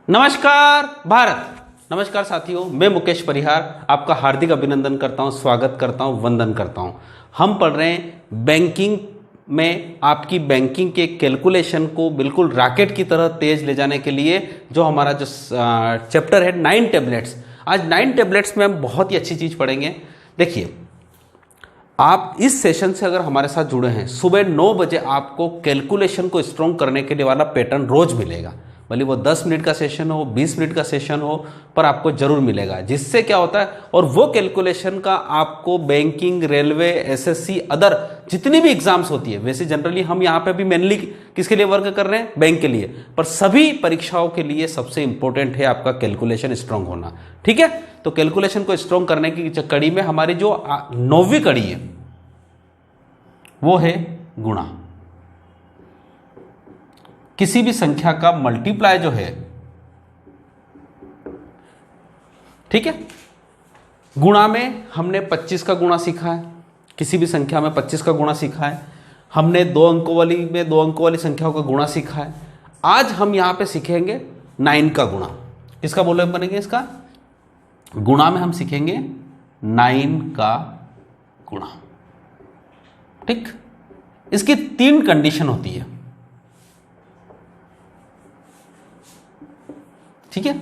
नमस्कार भारत। नमस्कार साथियों, मैं मुकेश परिहार आपका हार्दिक अभिनंदन करता हूं, स्वागत करता हूं, वंदन करता हूं। हम पढ़ रहे हैं बैंकिंग में आपकी बैंकिंग के कैलकुलेशन को बिल्कुल रॉकेट की तरह तेज ले जाने के लिए जो हमारा जो चैप्टर है 9 टैबलेट्स। आज 9 टैबलेट्स में हम बहुत ही अच्छी चीज़ पढ़ेंगे। देखिए, आप इस सेशन से अगर हमारे साथ जुड़े हैं, सुबह 9 बजे आपको कैलकुलेशन को स्ट्रॉन्ग करने के लिए वाला पैटर्न रोज मिलेगा। भले वो 10 मिनट का सेशन हो, 20 मिनट का सेशन हो, पर आपको जरूर मिलेगा। जिससे क्या होता है, और वो कैलकुलेशन का आपको बैंकिंग, रेलवे, एसएससी, अदर जितनी भी एग्जाम्स होती है, वैसे जनरली हम यहाँ पे भी मेनली किसके लिए वर्क कर रहे हैं, बैंक के लिए, पर सभी परीक्षाओं के लिए सबसे इंपॉर्टेंट है आपका कैलकुलेशन स्ट्रॉन्ग होना। ठीक है, तो कैलकुलेशन को स्ट्रॉन्ग करने की कड़ी में हमारी जो 9वीं कड़ी है वो है गुणा। किसी भी संख्या का मल्टीप्लाई जो है, ठीक है, गुणा में हमने 25 का गुणा सीखा है, किसी भी संख्या में 25 का गुणा सीखा है। हमने 2 अंकों वाली संख्याओं का गुणा सीखा है। आज हम यहां पे सीखेंगे 9 का गुणा। किसका बोले बनेंगे, इसका गुणा में हम सीखेंगे 9 का गुणा। ठीक, इसकी 3 कंडीशन होती है। ठीक है,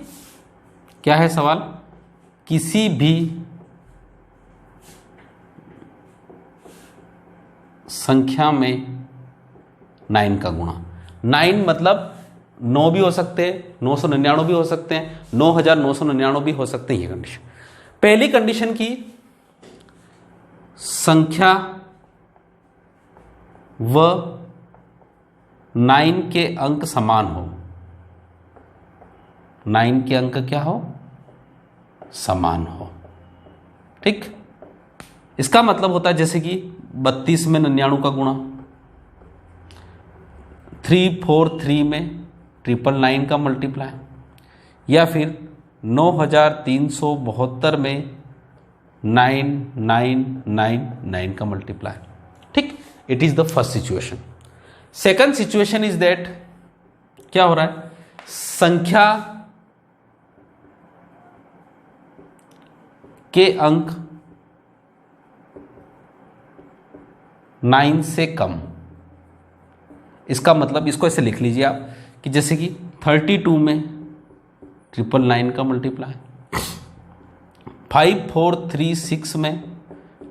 क्या है सवाल, किसी भी संख्या में 9 का गुणा। 9 मतलब 9 भी हो सकते हैं, 999 भी हो सकते हैं, 9999 भी हो सकते हैं। ये कंडीशन, पहली कंडीशन की संख्या व 9 के अंक समान हो। 9 के अंक क्या हो, समान हो। ठीक, इसका मतलब होता है जैसे कि 32 में 99 का गुणा, 343 में 999 का मल्टीप्लाई, या फिर 9372 में 9999 का मल्टीप्लाई। ठीक, it is the first situation. Second situation is that, क्या हो रहा है, संख्या के अंक 9 से कम। इसका मतलब, इसको ऐसे लिख लीजिए आप कि जैसे कि 32 में 999 का मल्टीप्लाई, 5436 में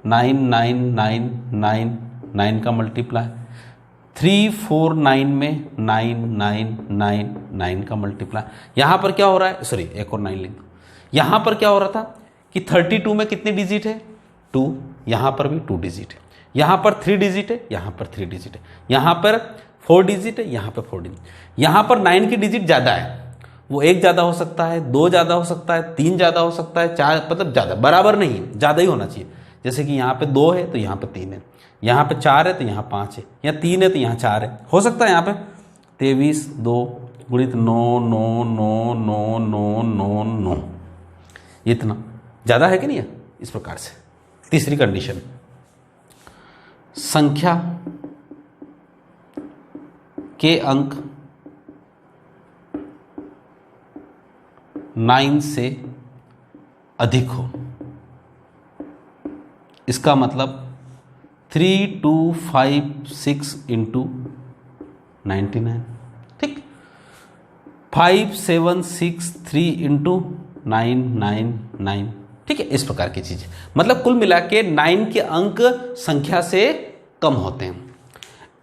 99999 का मल्टीप्लाई, 349 में 9999 का मल्टीप्लाई। यहां पर क्या हो रहा है, सॉरी एक और 9 लिख दो। यहां पर क्या हो रहा था कि 32 में कितने डिजिट है, 2, यहां पर भी 2 डिजिट है, यहां पर 3 डिजिट है, यहां पर 3 डिजिट है, यहां पर 4 डिजिट है, यहां पर 4 डिजिट। यहां पर 9 की डिजिट ज्यादा है, वो 1 ज्यादा हो सकता है, 2 ज्यादा हो सकता है, 3 ज्यादा हो सकता है, 4, मतलब ज्यादा, बराबर नहीं है, ज्यादा ही होना चाहिए। जैसे कि यहां पे 2 है तो यहां पे 3 है, यहां पे 4 है तो यहां 5 है, या 3 है तो यहां 4 है, हो सकता है यहां पे 23 2 गुणित 9 9 9 9 9 9 9, इतना ज्यादा है कि नहीं है। इस प्रकार से तीसरी कंडीशन, संख्या के अंक 9 से अधिक हो। इसका मतलब 3256 इंटू 99, ठीक, 5763 इंटू 999, ठीक है। इस प्रकार की चीज, मतलब कुल मिला के 9 के अंक संख्या से कम होते हैं।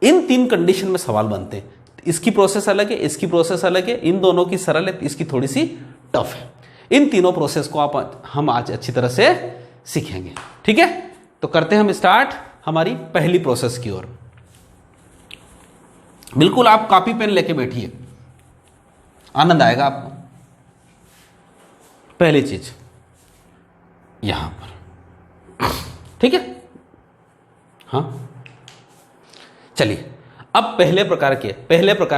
इन 3 कंडीशन में सवाल बनते हैं। इसकी प्रोसेस अलग है, इसकी प्रोसेस अलग है, इन दोनों की सरल है, इसकी थोड़ी सी टफ है। इन तीनों प्रोसेस को हम आज अच्छी तरह से सीखेंगे। ठीक है, तो करते हैं हम स्टार्ट हमारी पहली प्रोसेस की ओर। बिल्कुल आप कॉपी पेन लेके बैठिए, आनंद आएगा आपको। पहली चीज यहां पर, ठीक है, हाँ, चलिए अब पहले प्रकार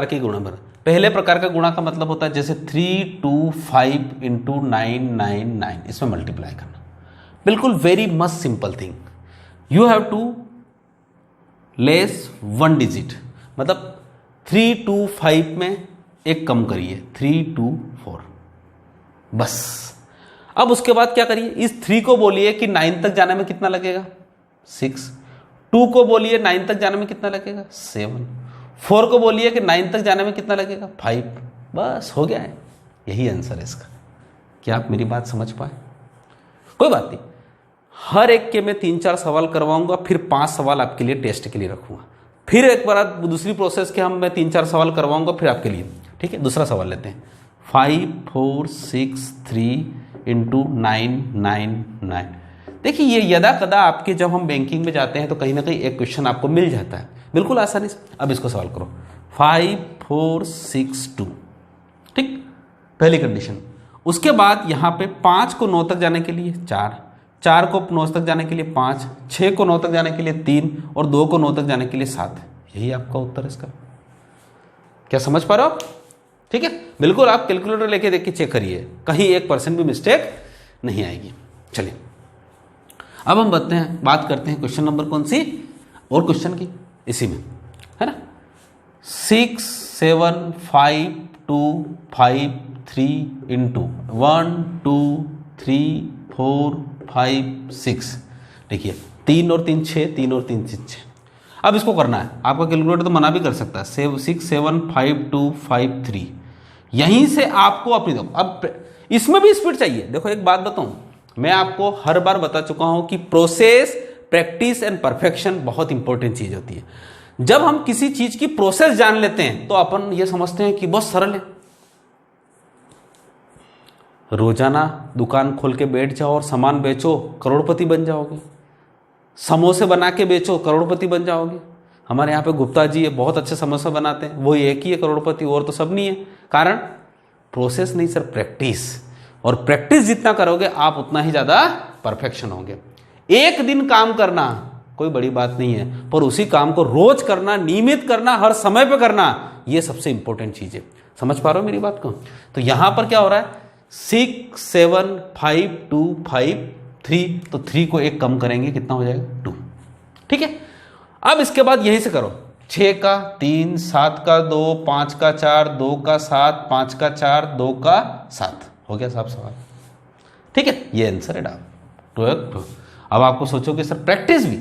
की गुणा पर। पहले प्रकार का गुणा का मतलब होता है जैसे 325 इंटू 999, इसमें मल्टीप्लाई करना। बिल्कुल very much simple thing, you have to less 1 digit, मतलब 325 में एक कम करिए, 3 2 4, बस। अब उसके बाद क्या करिए, इस 3 को बोलिए कि 9 तक जाने में कितना लगेगा, 6। 2 को बोलिए 9 तक जाने में कितना लगेगा, 7। 4 को बोलिए कि 9 तक जाने में कितना लगेगा, 5। बस हो गया है, यही आंसर है इसका। क्या आप मेरी बात समझ पाए? कोई बात नहीं, हर एक के मैं 3-4 सवाल करवाऊंगा, फिर 5 सवाल आपके लिए टेस्ट के लिए रखूंगा। फिर एक बार दूसरी प्रोसेस के मैं 3-4 सवाल करवाऊंगा फिर आपके लिए। ठीक है, दूसरा सवाल लेते हैं। 5 4 6 3 इंटू 9 9 9। देखिए ये यदा कदा आपके जब हम बैंकिंग में जाते हैं तो कहीं ना कहीं एक क्वेश्चन आपको मिल जाता है बिल्कुल आसानी से। अब इसको सवाल करो, 5 4 6 2। ठीक, पहली कंडीशन। उसके बाद यहाँ पे 5 को 9 तक जाने के लिए 4, 4 को 9 तक जाने के लिए 5, 6 को 9 तक जाने के लिए 3 और 2 को 9 तक जाने के लिए 7। यही आपका उत्तर है इसका। क्या समझ पा रहे हो आप? ठीक है, बिल्कुल आप कैलकुलेटर लेके देख के चेक करिए, कहीं 1% भी मिस्टेक नहीं आएगी। चलिए अब हम बात करते हैं क्वेश्चन नंबर कौन सी और क्वेश्चन की, इसी में है ना। 6 7 5 2 5 3 इंटू 1 2 3 4 5 6। देखिए 3 और 3 6, 3 और 3 6। अब इसको करना है, आपका कैलकुलेटर तो मना भी कर सकता है। 6 7 5 2 5 3। यहीं से आपको अपनी, अब इसमें भी स्पीड चाहिए। देखो एक बात बताऊं, मैं आपको हर बार बता चुका हूं कि प्रोसेस, प्रैक्टिस एंड परफेक्शन बहुत इंपॉर्टेंट चीज होती है। जब हम किसी चीज की प्रोसेस जान लेते हैं तो अपन ये समझते हैं कि बहुत सरल है, रोजाना दुकान खोल के बैठ जाओ और सामान बेचो, करोड़पति बन जाओगे। समोसे बना के बेचो, करोड़पति बन जाओगे। हमारे यहाँ पे गुप्ता जी है, बहुत अच्छे समोसे बनाते हैं, वो एक ही है करोड़पति, और तो सब नहीं है। कारण प्रोसेस नहीं सर, प्रैक्टिस। और प्रैक्टिस जितना करोगे आप उतना ही ज़्यादा परफेक्शन होंगे। एक दिन काम करना कोई बड़ी बात नहीं है, पर उसी काम को रोज करना, नियमित करना, हर समय पे करना, ये सबसे इंपॉर्टेंट चीज़ है। समझ पा रहे हो मेरी बात को? तो यहां पर क्या हो रहा है, 6 7 5 2 5 3, तो 3 को एक कम करेंगे, कितना हो जाएगा, 2। ठीक है, अब इसके बाद यहीं से करो, 6 का 3, 7 का 2, 5 का 4, 2 का 7, 5 का 4, 2 का 7। हो गया साहब सवाल। ठीक है, ये आंसर है डाउट। अब आपको सोचो कि सर प्रैक्टिस भी,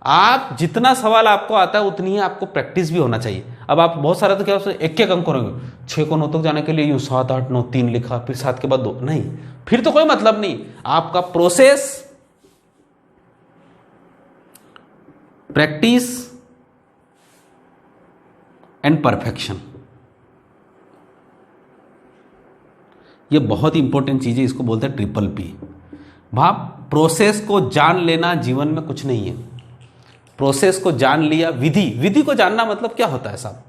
आप जितना सवाल आपको आता है उतनी ही आपको प्रैक्टिस भी होना चाहिए। अब आप बहुत सारा तो क्या एक अंक करोगे, 6 को 9 तक जाने के लिए यूं 7 8 9 3 लिखा, फिर 7 के बाद 2, नहीं, फिर तो कोई मतलब नहीं। आपका प्रोसेस, प्रैक्टिस एंड परफेक्शन, ये बहुत इंपॉर्टेंट चीज है, इसको बोलते हैं ट्रिपल पी। भाव प्रोसेस को जान लेना जीवन में कुछ नहीं है। प्रोसेस को जान लिया, विधि को जानना मतलब क्या होता है साहब?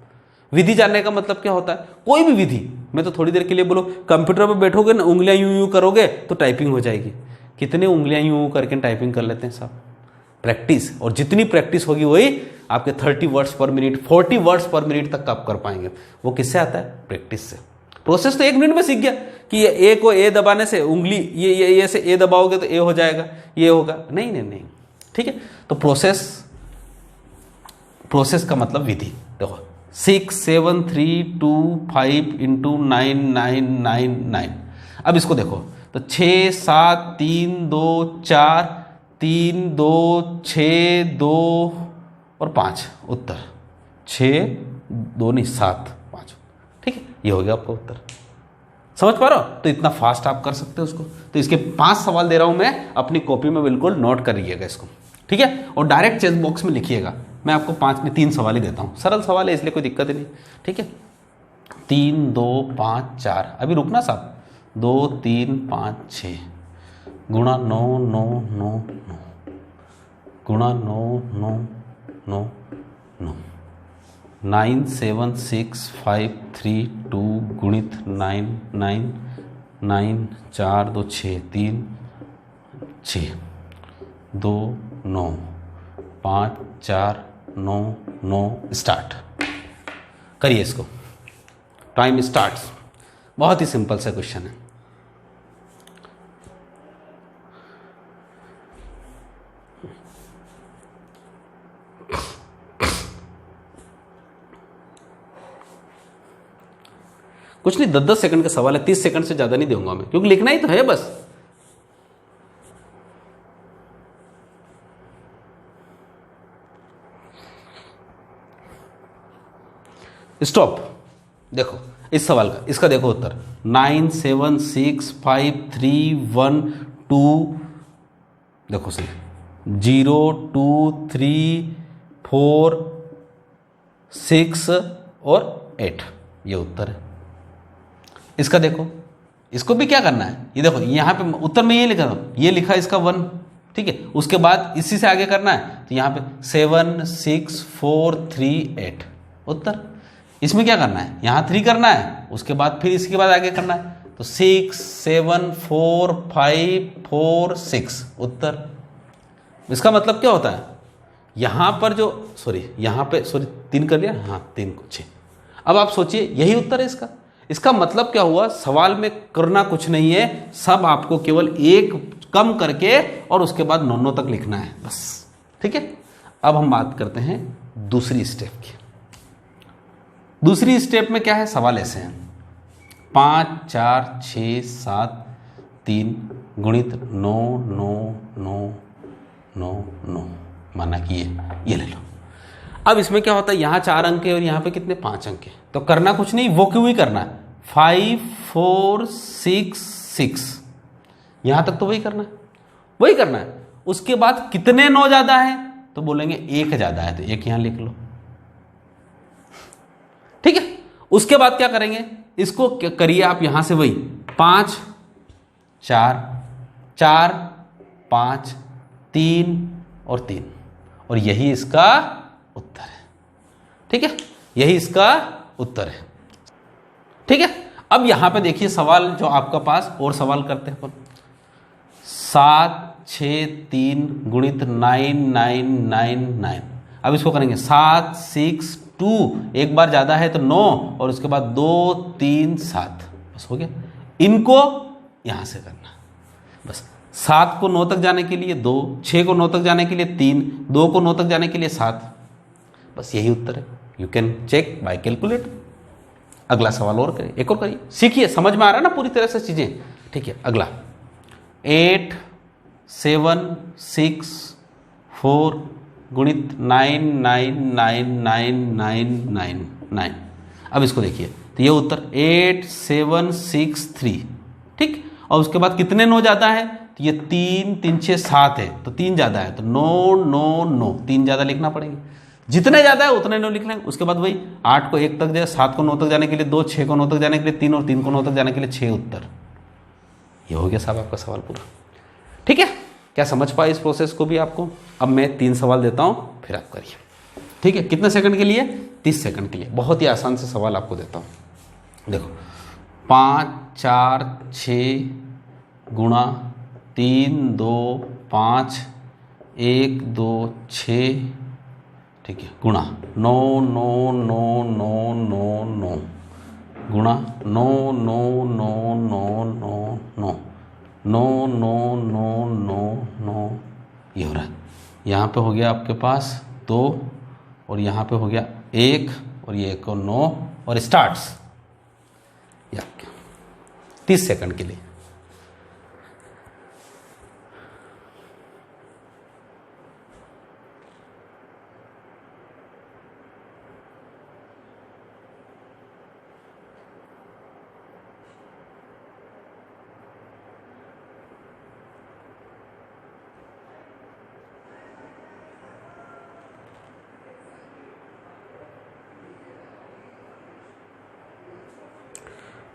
विधि जानने का मतलब क्या होता है? कोई भी विधि, मैं तो थोड़ी देर के लिए बोलो, कंप्यूटर पर बैठोगे ना, उंगलियां यूं यूं करोगे तो टाइपिंग हो जाएगी। कितने उंगलियां यूं करके टाइपिंग कर लेते हैं साहब? प्रैक्टिस। और जितनी प्रैक्टिस होगी वही आपके 30 वर्ड्स पर मिनट, 40 वर्ड्स पर मिनट तक आप कर पाएंगे। वो किससे आता है? प्रैक्टिस से। प्रोसेस तो 1 मिनट में सीख गया कि ए को ए दबाने से उंगली ये से ए दबाओगे तो ए हो जाएगा, ये होगा, नहीं नहीं नहीं। ठीक है, तो प्रोसेस का मतलब विधि। देखो 6 7 3 2 5 इंटू 9 9 9 9। अब इसको देखो तो 6 7 3 2 4 3 2 6 2 और 5 उत्तर 6 2 नहीं 7 5। ठीक है, ये हो गया आपका उत्तर। समझ पा रहे हो? तो इतना फास्ट आप कर सकते हो उसको। तो इसके 5 सवाल दे रहा हूं मैं, अपनी कॉपी में बिल्कुल नोट करिएगा इसको। ठीक है, और डायरेक्ट चेक बॉक्स में लिखिएगा। मैं आपको 5 में 3 सवाल ही देता हूं, सरल सवाल है इसलिए कोई दिक्कत ही नहीं। ठीक है, 3 2 5 4, अभी रुकना साहब, 2 3 5 6 गुणा 9 9 9 9 गुणा 9 9 9 9 9 7 6 5 3 2 गुणित 9 9 9 4 2 6 3 6 2 9 5 4 9 9। स्टार्ट करिए इसको, टाइम स्टार्ट्स। बहुत ही सिंपल सा क्वेश्चन है। कुछ नहीं, 10-10 सेकंड का सवाल है, 30 सेकंड से ज़्यादा नहीं दूंगा मैं, क्योंकि लिखना ही तो है बस। स्टॉप। देखो इस सवाल का, इसका देखो उत्तर 9 7 6 5 3 1 2, देखो सही, 0 2 3 4 6 और 8, ये उत्तर है इसका। देखो इसको भी क्या करना है, ये देखो यहाँ पे उत्तर में ये लिखा था, ये लिखा इसका 1, ठीक है। उसके बाद इसी से आगे करना है, तो यहाँ पे 7 6 4 3 8 उत्तर। इसमें क्या करना है, यहाँ 3 करना है, उसके बाद फिर इसके बाद आगे करना है, तो 6 7 4 5 4 6 उत्तर। इसका मतलब क्या होता है, यहाँ पर जो यहाँ पे 3 कर लिया, हाँ 3 को 6। अब आप सोचिए यही उत्तर है इसका। इसका मतलब क्या हुआ, सवाल में करना कुछ नहीं है, सब आपको केवल एक कम करके और उसके बाद 9 तक लिखना है बस, ठीक है। अब हम बात करते हैं दूसरी स्टेप की। दूसरी स्टेप में क्या है, सवाल ऐसे हैं 5 4 6 7 3 गुणित 9 9 9 9 9, माना कि ये ले लो। अब इसमें क्या होता है, यहाँ 4 अंक है और यहाँ पे कितने 5 अंक है, तो करना कुछ नहीं, वो क्यों ही करना है, 5 4 6 6, यहाँ तक तो वही करना है, वही करना है। उसके बाद कितने 9 ज़्यादा है, तो बोलेंगे 1 ज़्यादा है, तो 1 यहाँ लिख लो, ठीक है। उसके बाद क्या करेंगे, इसको करिए आप यहां से वही 5 4 4 5 3 और 3, और यही इसका उत्तर है, ठीक है, यही इसका उत्तर है, ठीक है। अब यहां पे देखिए सवाल जो आपका पास, और सवाल करते हैं अपन, 7 6 3 गुणित 9 9 9 9। अब इसको करेंगे 7 6 2, एक बार ज्यादा है तो 9, और उसके बाद 2 3 7, बस हो गया। इनको यहां से करना बस, 7 को 9 तक जाने के लिए 2, 6 को 9 तक जाने के लिए 3, 2 को 9 तक जाने के लिए 7, बस यही उत्तर है। You can check by calculate. अगला सवाल और करिए, एक और करिए, सीखिए, समझ में आ रहा है ना पूरी तरह से चीजें, ठीक है। अगला 8 7 6 4 गुणित 9 9 9 9 9 9 9। अब इसको देखिए, तो ये उत्तर 8 7 6 3, ठीक। और उसके बाद कितने 9 ज़्यादा है, तो ये 3 3 6 7 है, तो 3 ज़्यादा है, तो 9 9 9, 3 ज़्यादा लिखना पड़ेंगे, जितने ज़्यादा है उतने 9 लिख लेंगे। उसके बाद वही 8 को 1 तक जाए, 7 को 9 तक जाने के लिए 2, 6 को 9 तक जाने के लिए 3, और 3 को 9 तक जाने के लिए 6 उत्तर। ये हो गया साहब आपका सवाल पूरा, ठीक है। क्या समझ पाए इस प्रोसेस को भी आपको? अब मैं 3 सवाल देता हूँ, फिर आप करिए, ठीक है। कितने सेकंड के लिए? 30 सेकंड के लिए। बहुत ही आसान से सवाल आपको देता हूँ, देखो 5 4 6 गुणा 3 2 5 1 2 6, ठीक है, गुणा 9 9 9 9 9 9 गुणा 9 9 9 9 9 9 9 9 9 9 9, ये हो रहा है। यहाँ पे हो गया आपके पास 2, और यहाँ पे हो गया 1, और ये 1 और 9, और स्टार्ट्स 30 सेकंड के लिए।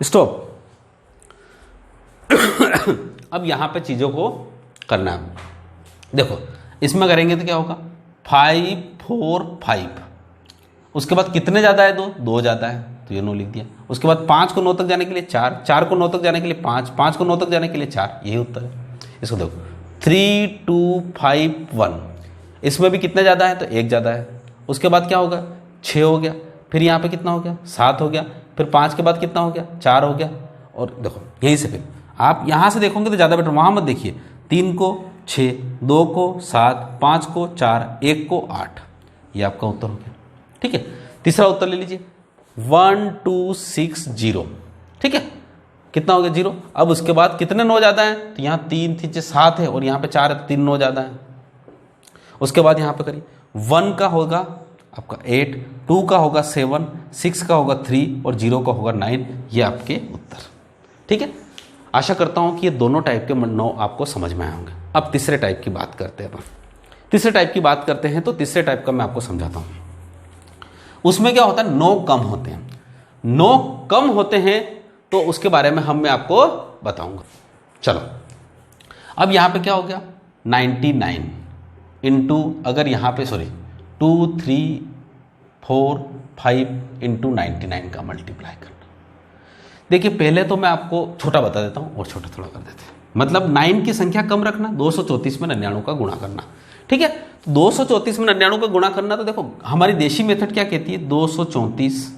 स्टॉप। अब यहां पे चीजों को करना है, देखो इसमें करेंगे तो क्या होगा, 5 4 5, उसके बाद कितने ज्यादा है, 2 ज्यादा है, तो ये 9 लिख दिया। उसके बाद 5 को 9 तक जाने के लिए 4, 4 को 9 तक जाने के लिए 5, 5 को 9 तक जाने के लिए 4, यही उत्तर है। इसको देखो 3 2 5 1, इसमें भी कितने ज्यादा है, तो 1 ज्यादा है। उसके बाद क्या होगा, 6 हो गया, फिर यहाँ पे कितना हो गया, 7 हो गया, फिर 5 के बाद कितना हो गया, 4 हो गया। और देखो यहीं से फिर आप यहाँ से देखोगे तो ज़्यादा बेटर, वहाँ मत देखिए, 3 को 6, 2 को 7, 5 को 4, 1 को 8, ये आपका उत्तर हो गया, ठीक है। तीसरा उत्तर ले लीजिए 1 2 6 0, ठीक है, कितना हो गया 0। अब उसके बाद कितने 9 ज़्यादा हैं, तो यहाँ 3 3 7 है और यहाँ पे 4 है, तो 3 9 ज़्यादा है। उसके बाद यहाँ पे करिए 1 का होगा आपका 8, 2 का होगा 7, 6 का होगा 3 और 0 का होगा 9। ये आपके उत्तर। ठीक है, आशा करता हूँ कि ये दोनों टाइप के 9 आपको समझ में आए होंगे। अब तीसरे टाइप की बात करते हैं अपन। तीसरे टाइप की बात करते हैं तो तीसरे टाइप का मैं आपको समझाता हूँ। उसमें क्या होता है, 9 कम होते हैं। 9 कम होते हैं तो उसके बारे में मैं आपको बताऊंगा। चलो, अब यहां पे क्या हो गया 99 इंटू, अगर यहां पे 2 3 4 5 इंटू 99 का मल्टीप्लाई करना। देखिए पहले तो मैं आपको छोटा बता देता हूं और छोटा थोड़ा कर देते हैं। मतलब 9 की संख्या कम रखना, 234 में 99 का गुणा करना। ठीक है, 234 में 99 का गुणा करना। तो देखो हमारी देशी मेथड क्या कहती है, 234,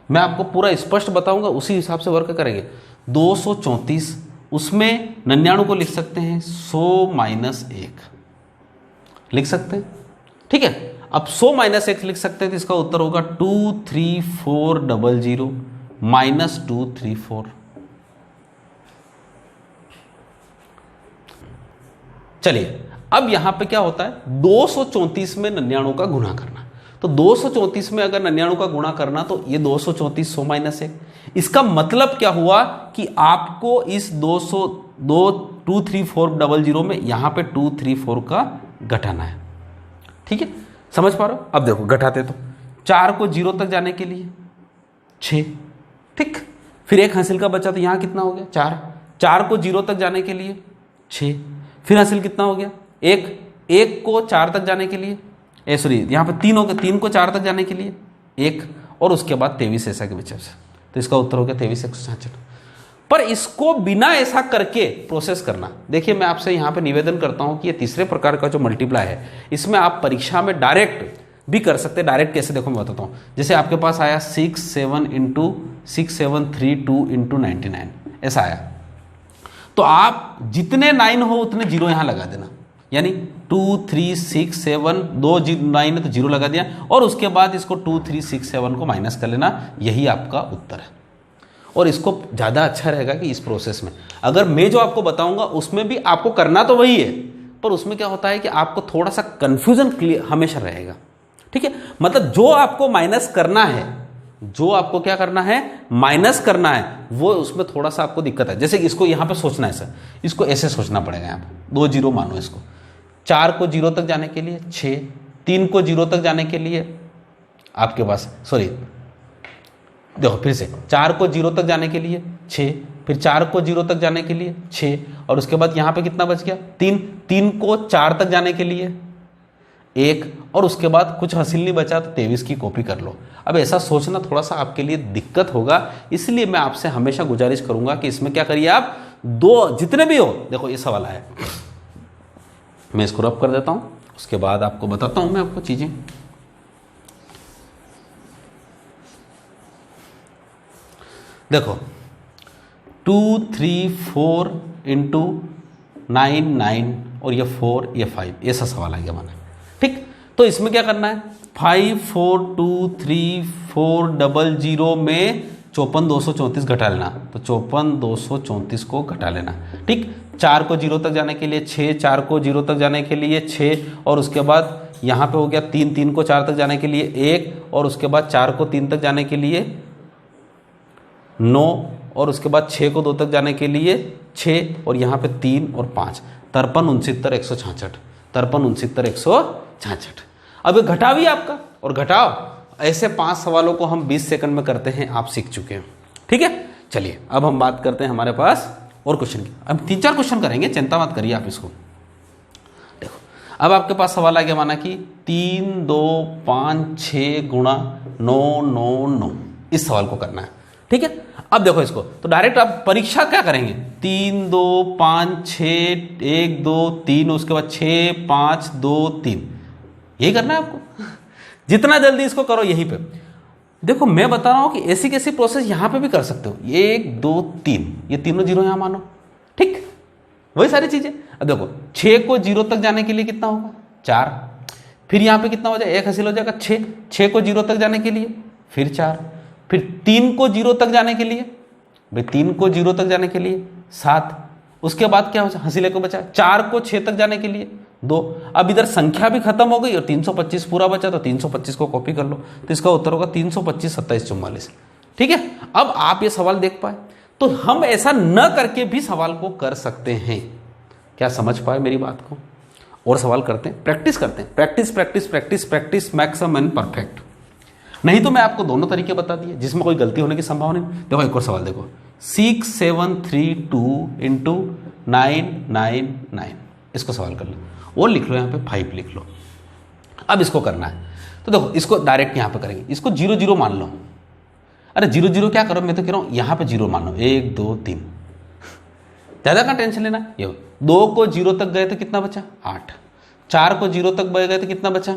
मैं आपको पूरा स्पष्ट बताऊंगा, उसी हिसाब से वर्क करेंगे। 234, उसमें 99 को लिख सकते हैं 100 माइनस 1 लिख सकते हैं। ठीक है, अब 100 माइनस 1 लिख सकते हैं तो इसका उत्तर होगा 23400 माइनस 234। चलिए, अब यहां पे क्या होता है, 234 में 99 का गुणा करना। तो 234 में अगर 99 का गुणा करना तो ये 234 100 माइनस 1। इसका मतलब क्या हुआ कि आपको इस 23400 में यहां पे 234 का घटाना है। ठीक है, समझ पा रहे हो। अब देखो घटाते तो 4 को 0 तक जाने के लिए 6, ठीक, फिर 1 हासिल का बचा तो यहां कितना हो गया 4, 4 को 0 तक जाने के लिए 6, फिर हासिल कितना हो गया 1, 1 को 4 तक जाने के लिए यहाँ पे 3 हो गया, 3 को 4 तक जाने के लिए 1, और उसके बाद 23 ऐसा के बच्चे से, तो इसका उत्तर हो गया 23,166। पर इसको बिना ऐसा करके प्रोसेस करना, देखिए मैं आपसे यहाँ पे निवेदन करता हूँ कि ये तीसरे प्रकार का जो मल्टीप्लाई है इसमें आप परीक्षा में डायरेक्ट भी कर सकते हैं। डायरेक्ट कैसे, देखो मैं बताता हूँ। जैसे आपके पास आया 67 इंटू 6732 इंटू 99 ऐसा आया, तो आप जितने 9 हो उतने 0 यहाँ लगा देना, यानी 2 3 6 7 2 9 है तो 0 लगा दिया, और उसके बाद इसको 2 3 6 7 को माइनस कर लेना, यही आपका उत्तर है। और इसको ज़्यादा अच्छा रहेगा कि इस प्रोसेस में अगर मैं जो आपको बताऊंगा उसमें भी आपको करना तो वही है, पर उसमें क्या होता है कि आपको थोड़ा सा कन्फ्यूजन क्लियर हमेशा रहेगा। ठीक है, मतलब जो आपको माइनस करना है, जो आपको क्या करना है माइनस करना है, वो उसमें थोड़ा सा आपको दिक्कत है। जैसे इसको यहाँ पे सोचना है सर, इसको ऐसे सोचना पड़ेगा। यहाँ पे 2 0 मानो इसको, 4 को 0 तक जाने के लिए 6, 3 को 0 तक जाने के लिए आपके पास देखो फिर से 4 को 0 तक जाने के लिए 6, फिर 4 को 0 तक जाने के लिए 6, और उसके बाद यहाँ पे कितना बच गया 3, 3 को 4 तक जाने के लिए 1, और उसके बाद कुछ हासिल नहीं बचा तो 23 की कॉपी कर लो। अब ऐसा सोचना थोड़ा सा आपके लिए दिक्कत होगा, इसलिए मैं आपसे हमेशा गुजारिश करूंगा कि इसमें क्या करिए आप, 2 जितने भी हो, देखो ये सवाल है, मैं इसको रब कर देता हूं, उसके बाद आपको बताता हूं मैं आपको चीजें। देखो 2 3 4 इंटू 9 9 और ये 4 ये 5, ऐसा सवाल आ गया माना। ठीक, तो इसमें क्या करना है 5 4 2 3 4 00 में 54,234 घटा लेना, तो 54,234 को घटा लेना। ठीक, 4 को 0 तक जाने के लिए 6, 4 को 0 तक जाने के लिए 6, और उसके बाद यहाँ पे हो गया 3, 3 को 4 तक जाने के लिए 1, और उसके बाद 4 को 3 तक जाने के लिए 9, और उसके बाद 6 को 2 तक जाने के लिए 6, और यहाँ पे 3 और 5, 53 69 166, 53 69 166। अब ये घटा भी आपका, और घटाओ ऐसे 5 सवालों को हम 20 सेकंड में करते हैं, आप सीख चुके हैं। ठीक है, चलिए अब हम बात करते हैं हमारे पास और क्वेश्चन की। अब 3-4 क्वेश्चन करेंगे, चिंता मत करिए आप इसको। देखो अब आपके पास सवाल आ गया, माना कि 3 2 5 6 गुणा 9 9 9, इस सवाल को करना है। ठीक है, अब देखो इसको तो डायरेक्ट आप परीक्षा क्या करेंगे, 3 2 5 6 1 2 3, उसके बाद 6 5 2 3, यही करना है आपको। जितना जल्दी इसको करो यहीं पे। देखो मैं बता रहा हूं कि ऐसी कैसी प्रोसेस यहां पे भी कर सकते हो, 1 2 3, ये तीनों 0 यहां मानो। ठीक, वही सारी चीजें। अब देखो 6 को 0 तक जाने के लिए कितना होगा 4, फिर यहां पे कितना हो जाएगा 1 हासिल हो जाएगा 6 को 0 तक जाने के लिए फिर 4, फिर 3 को 0 तक जाने के लिए भाई 3 को 0 तक जाने के लिए 7, उसके बाद क्या हो हंसीले को बचा 4 को 6 तक जाने के लिए 2। अब इधर संख्या भी खत्म हो गई और 325 पूरा बचा, तो 325 को कॉपी कर लो, तो इसका उत्तर होगा 325 27 44। ठीक है, अब आप ये सवाल देख पाए, तो हम ऐसा न करके भी सवाल को कर सकते हैं। क्या समझ पाए मेरी बात को? और सवाल करते हैं, प्रैक्टिस करते हैं, practice practice practice practice maximum and perfect. नहीं तो मैं आपको दोनों तरीके बता दिए जिसमें कोई गलती होने की संभावना नहीं। देखो एक और सवाल देखो, 6732 इंटू 999, इसको सवाल कर लो और लिख लो, यहाँ पे 5 लिख लो। अब इसको करना है, तो देखो इसको डायरेक्ट यहाँ पे करेंगे, इसको 0 0 मान लो। अरे 0 0 क्या करो, मैं तो कह रहा हूँ यहाँ पे 0 मान लो, 1 2 3, ज़्यादा का टेंशन लेना। ये 2 को 0 तक गए तो कितना बचा 8, 4 को 0 तक गए तो कितना बचा,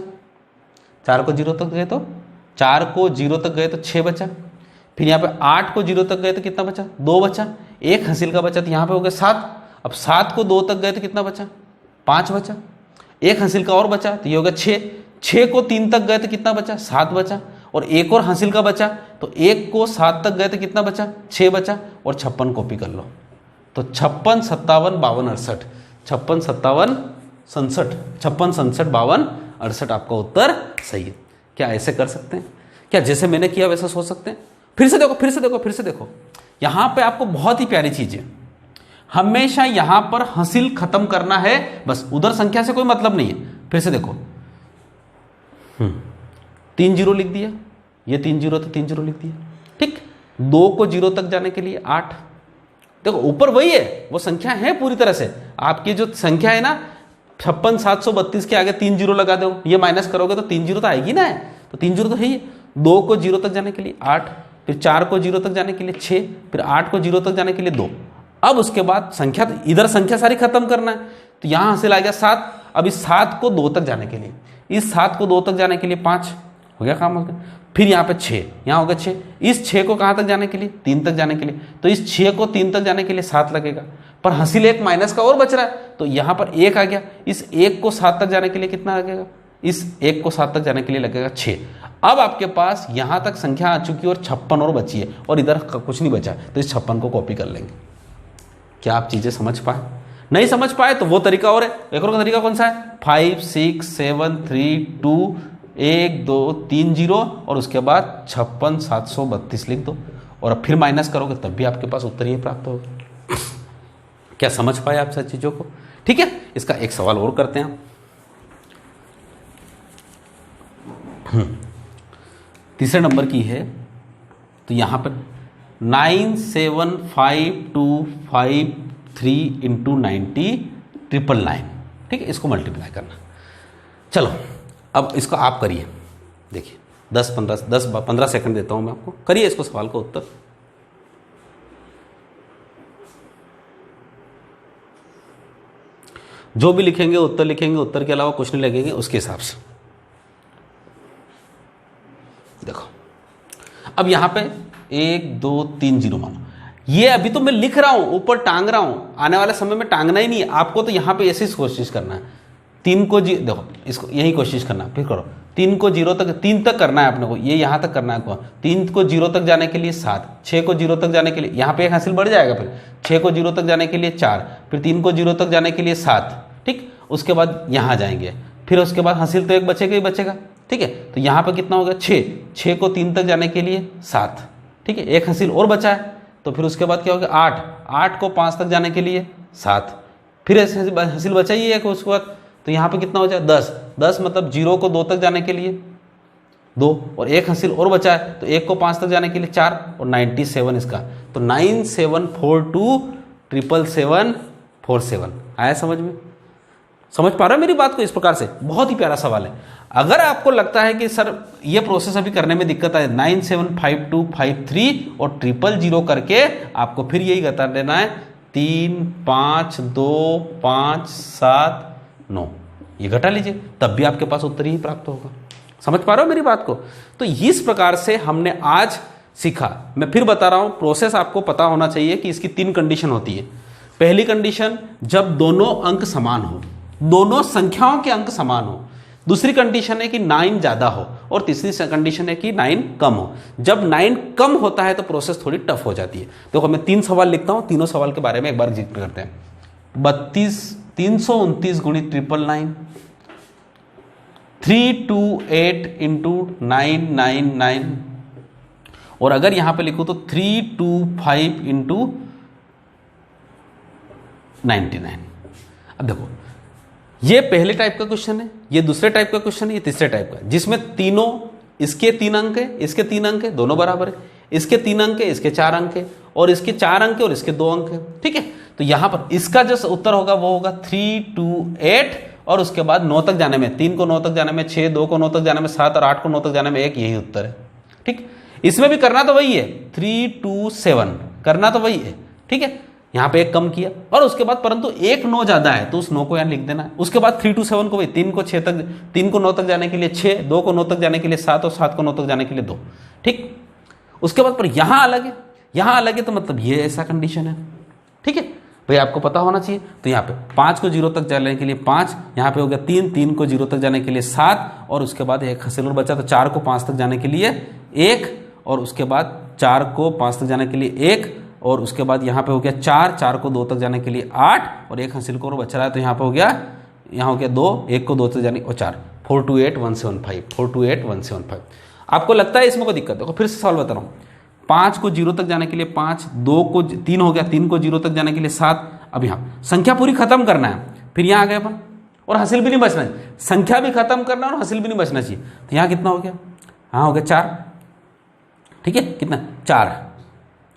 4 को 0 तक गए तो 4 को 0 तक गए तो 6 बचा। फिर यहाँ पे 8 को 0 तक गए तो कितना बचा, 2 बचा। एक हासिल का बचा तो यहाँ पे हो गया 7। अब 7 को 2 तक गए तो कितना बचा, 5 बचा। एक हासिल का और बचा तो ये हो गया 6। 6 को 3 तक गए तो कितना बचा, 7 बचा। और एक और हासिल का बचा तो 1 को 7 तक गए तो कितना बचा, 6 बचा। और 56 कॉपी कर लो, तो 56 57 52 68, 56 57 67, 56 67 52 68 आपका उत्तर सही है। क्या ऐसे कर सकते हैं? क्या जैसे मैंने किया वैसा सोच सकते हैं? फिर से देखो, फिर से देखो, फिर से देखो, यहां पे आपको बहुत ही प्यारी चीज है, हमेशा यहां पर हासिल खत्म करना है, बस उधर संख्या से कोई मतलब नहीं है। फिर से देखो, 3 0 लिख दिया, ये 3 0 तो 3 0 लिख दिया। ठीक, 2 को 0 तक जाने के लिए 8। देखो ऊपर वही है, वो संख्या है पूरी तरह से, आपकी जो संख्या है ना 56 732 के आगे 3 0 लगा दो, ये माइनस करोगे तो 3 0 तो आएगी ना, तो 3 0 तो है ही। 2 को 0 तक जाने के लिए 8, फिर 4 को 0 तक जाने के लिए 6, फिर 8 को 0 तक जाने के लिए 2। अब उसके बाद संख्या, इधर संख्या सारी खत्म करना है, तो यहां हासिल आ गया 7। अब इस 7 को 2 तक जाने के लिए, इस 7 को 2 तक जाने के लिए 5 हो गया, काम हो गया। फिर यहाँ पे 6, यहाँ होगा 6। इस 6 को कहाँ तक जाने के लिए, 3 तक जाने के लिए, तो इस 6 को 3 तक जाने के लिए 7 लगेगा। पर हासिल एक माइनस का और बच रहा है, तो यहाँ पर 1 आ गया। इस 1 को 7 तक जाने के लिए कितना लगेगा, इस 1 को 7 तक जाने के लिए लगेगा 6। अब आपके पास यहाँ तक संख्या आ चुकी है और 56 और बची है, और इधर कुछ नहीं बचा, तो इस 56 को कॉपी कर लेंगे। क्या आप चीज़ें समझ पाए? नहीं समझ पाए तो वो तरीका और है। एक और तरीका कौन सा है, 5 6 7 3 2 1 2 3 0 और उसके बाद 56 732 लिख दो, और अब फिर माइनस करोगे तब भी आपके पास उत्तर ये प्राप्त होगा। क्या समझ पाए आप सब चीज़ों को? ठीक है, इसका एक सवाल और करते हैं। तीसरे नंबर की है, तो यहाँ पर 97525 इंटू 90 999, ठीक है, इसको मल्टीप्लाई करना। चलो अब इसको आप करिए, देखिए 10-15 सेकंड देता हूं मैं आपको, करिए इसको सवाल का उत्तर। जो भी लिखेंगे उत्तर लिखेंगे, उत्तर के अलावा कुछ नहीं लगेंगे उसके हिसाब से। देखो अब यहां पे 1 2 3 0 मानो, ये अभी तो मैं लिख रहा हूं, ऊपर टांग रहा हूं, आने वाले समय में टांगना ही नहीं है आपको, तो यहां पे ऐसी कोशिश करना है। 3 को देखो, इसको यही कोशिश करना, फिर करो 3 को 0 तक, 3 तक करना है अपने को, ये यहां तक करना है आपको। 3 को 0 तक जाने के लिए 7, 6 को 0 तक जाने के लिए, यहाँ पे एक हासिल बढ़ जाएगा, फिर 6 को 0 तक जाने के लिए 4, फिर 3 को 0 तक जाने के लिए 7, ठीक। उसके बाद यहाँ जाएंगे, फिर उसके बाद हासिल तो एक बचेगा ही बचेगा, ठीक है। तो यहाँ पे कितना हो गया 6 को 3 तक जाने के लिए 7, ठीक है, एक हासिल और बचा है, तो फिर उसके बाद क्या हो गया 8 को 5 तक जाने के लिए 7, फिर हासिल बचा ही एक, उसके बाद तो यहाँ पे कितना हो जाए 10 मतलब 0 को 2 तक जाने के लिए 2, और एक हासिल और बचा है, तो 1 को 5 तक जाने के लिए 4, और 97 इसका, तो 9742774747 आया समझ में? समझ पा रहे हो मेरी बात को? इस प्रकार से बहुत ही प्यारा सवाल है। अगर आपको लगता है कि सर ये प्रोसेस अभी करने में दिक्कत है, 975253 और 000 करके आपको फिर यही बता देना है 3 5 2 5 7 9, ये घटा लीजिए, तब भी आपके पास उत्तर ही प्राप्त होगा। समझ पा रहे हो मेरी बात को? तो इस प्रकार से हमने आज सीखा। मैं फिर बता रहा हूं, प्रोसेस आपको पता होना चाहिए कि इसकी 3 कंडीशन होती है। पहली कंडीशन, जब दोनों अंक समान हो, दोनों संख्याओं के अंक समान हो, दूसरी कंडीशन है कि 9 ज़्यादा हो, और तीसरी कंडीशन है कि 9 कम हो। जब 9 कम होता है तो प्रोसेस थोड़ी टफ हो जाती है। देखो मैं 3 सवाल लिखता हूँ, तीनों सवाल के बारे में एक बार जिक्र करते हैं। 329 गुणित 999, 328 इंटू 999, और अगर यहां पे लिखो तो 325 इंटू 99। अब देखो ये पहले टाइप का क्वेश्चन है, ये दूसरे टाइप का क्वेश्चन है, ये तीसरे टाइप का, जिसमें तीनों, इसके 3 अंक है, इसके 3 अंक है, दोनों बराबर है, इसके 3 अंक है, इसके 4 अंक है, और इसके 4 अंक है और इसके 2 अंक है। ठीक है, तो यहां पर इसका जो उत्तर होगा वो होगा 328, और उसके बाद 9 तक जाने में, 3 को 9 तक जाने में 6, 2 को 9 तक जाने में 7, और 8 को 9 तक जाने में 1, यही उत्तर है। ठीक, इसमें भी करना तो वही है, 327 करना तो वही है। ठीक है, यहां पे 1 कम किया, और उसके बाद परंतु 1 9 ज्यादा है तो उस 9 को यहां लिख देना है। उसके बाद 327 को भी 3 को 6 तक, 3 को 9 तक जाने के लिए 6, 2 को 9 तक जाने के लिए 7, और 7 को 9 तक जाने के लिए 2। ठीक, उसके बाद पर यहां अलग है, यहां अलग है, तो मतलब ये ऐसा कंडीशन है। ठीक है भाई, आपको पता होना चाहिए। तो यहाँ पे 5 को 0 तक जाने के लिए 5, यहाँ पे हो गया 3, 3 को 0 तक जाने के लिए 7, और उसके बाद एक हासिल और बचा, तो 4 को 5 तक जाने के लिए 1, और उसके बाद 4 को 5 तक जाने के लिए 1, और उसके बाद यहाँ पे हो गया 4, 4 को 2 तक जाने के लिए 8, और एक हासिल को और बच रहा है, तो यहाँ पे हो गया, यहाँ हो गया 2, 1 को 2 तक जाने और 4, 428175, 428175। आपको लगता है इसमें कोई दिक्कत? देखो फिर से सवाल बता रहा हूँ। 5 को 0 तक जाने के लिए 5, 2 को 3 हो गया, 3 को 0 तक जाने के लिए 7। अब यहाँ संख्या पूरी खत्म करना है, फिर यहाँ आ गए अपन, और हासिल भी नहीं बचना चाहिए, संख्या भी खत्म करना और हासिल भी नहीं बचना चाहिए। तो यहाँ कितना हो गया? हाँ हो गया 4। ठीक है, कितना? 4,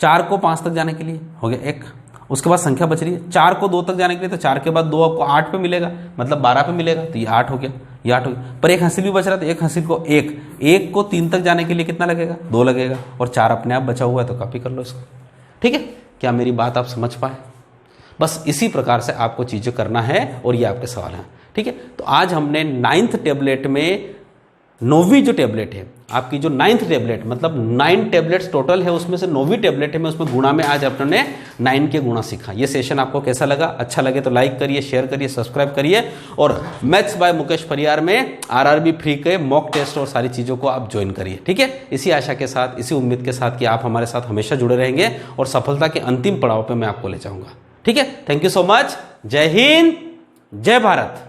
4 को 5 तक जाने के लिए हो गया 1, उसके बाद संख्या बच रही है 4 को 2 तक जाने के लिए, तो 4 के बाद 2 आपको 8 पे मिलेगा, मतलब 12 पे मिलेगा, तो ये 8 हो गया, ये 8 हो गया। पर एक हासिल भी बच रहा, तो एक हासिल को 1 को 3 तक जाने के लिए कितना लगेगा? 2 लगेगा, और 4 अपने आप बचा हुआ है, तो कॉपी कर लो इसको। ठीक है, क्या मेरी बात आप समझ पाए? बस इसी प्रकार से आपको चीज़ें करना है, और ये आपके सवाल हैं। ठीक है, तो आज हमने 9th टेबलेट में, 9वीं जो टेबलेट है आपकी, जो 9th टेबलेट, मतलब 9 टेबलेट्स टोटल है, उसमें से 9वीं टेबलेट है, मैं उसमें गुणा में आज अपने 9 के गुणा सीखा। ये सेशन आपको कैसा लगा? अच्छा लगे तो लाइक करिए, शेयर करिए, सब्सक्राइब करिए, और मैथ्स बाय मुकेश परिहार में RRB फ्री के मॉक टेस्ट और सारी चीज़ों को आप ज्वाइन करिए। ठीक है, इसी आशा के साथ, इसी उम्मीद के साथ कि आप हमारे साथ हमेशा जुड़े रहेंगे, और सफलता के अंतिम पड़ाव पर मैं आपको ले जाऊँगा। ठीक है, थैंक यू सो मच। जय हिंद, जय भारत।